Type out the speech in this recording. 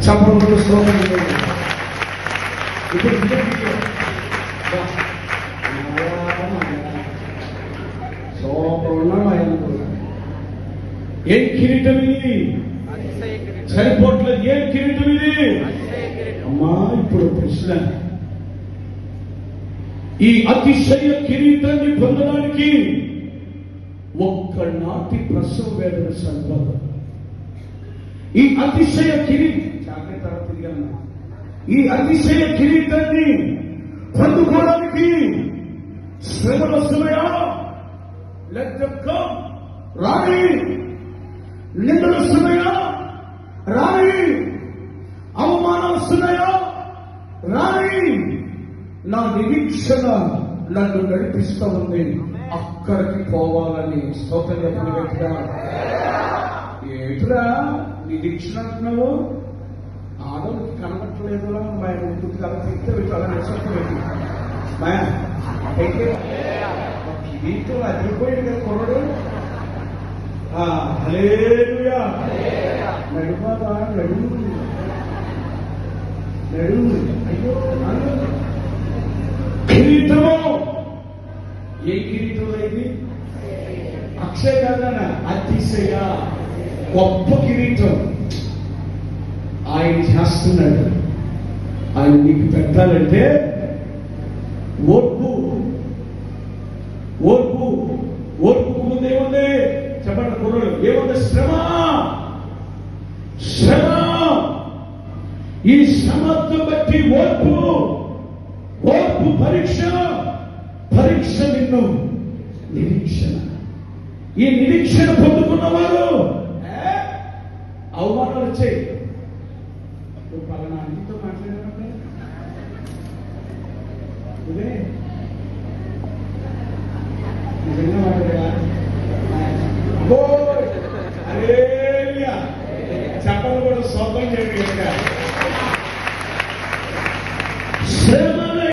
చప్పట్లు స్తోత్రం. ఏం కిరీటం ఇది? సరిపోట్లేదు. ఏం కిరీటం ఇది? అమ్మా, ఇప్పుడు ప్రశ్న, ఈ అతిశయ కిరీటాన్ని పొందడానికి ఒక్కనాటి ప్రసవ వేదన సంభవం. ఈ అతిశయ ఈ అతిశయ కిరీటాన్ని పొందుకోవడానికి శ్రమలు వస్తున్నాయా? రాని. నిందలు వస్తున్నాయా? రాని. అవమానం వస్తున్నాయా? రాని. నా నిరీక్షణ నన్ను నడిపిస్తూ ఉంది అక్కడికి పోవాలని. స్తోత్రం చెప్పిన వ్యక్తిగా ఏమిట్రా నిరీక్షణ అంటున్నావు? ఆడవాళ్ళకి కనబట్టలేదు. అలా తింటే అలా నిశ్శబ్దం అయితే కిరీటం అదిరిపోయింది కదా కొరడు. హల్లెలూయా. నడుమాదా? నడుము నడుము. అయ్యో, కిరీటము. ఏ కిరీటం ఇది? అక్షయ కాదన, అతిశయ గొప్ప కిరీటం ఆయన చేస్తున్నాడు. ఆయన నీకు పెట్టాలంటే ఓర్పు. ఓర్పు. ఓర్పుకు ముందు ఏముంది చెప్పండి కుర్రలు? ఏముంది? శ్రమ. శ్రమ. ఈ శ్రమను బట్టి ఓర్పు. ఓర్పు పరీక్ష. పరీక్ష నిన్ను నిరీక్షణ. ఈ నిరీక్షణ పొందుకున్నవారు అవమానాలు వచ్చాయి. పలానా అంటితో మాట్లాడారంటే నిజంగా మాట్లాడా? చెప్పలు కూడా సొంతం చేయగలిగా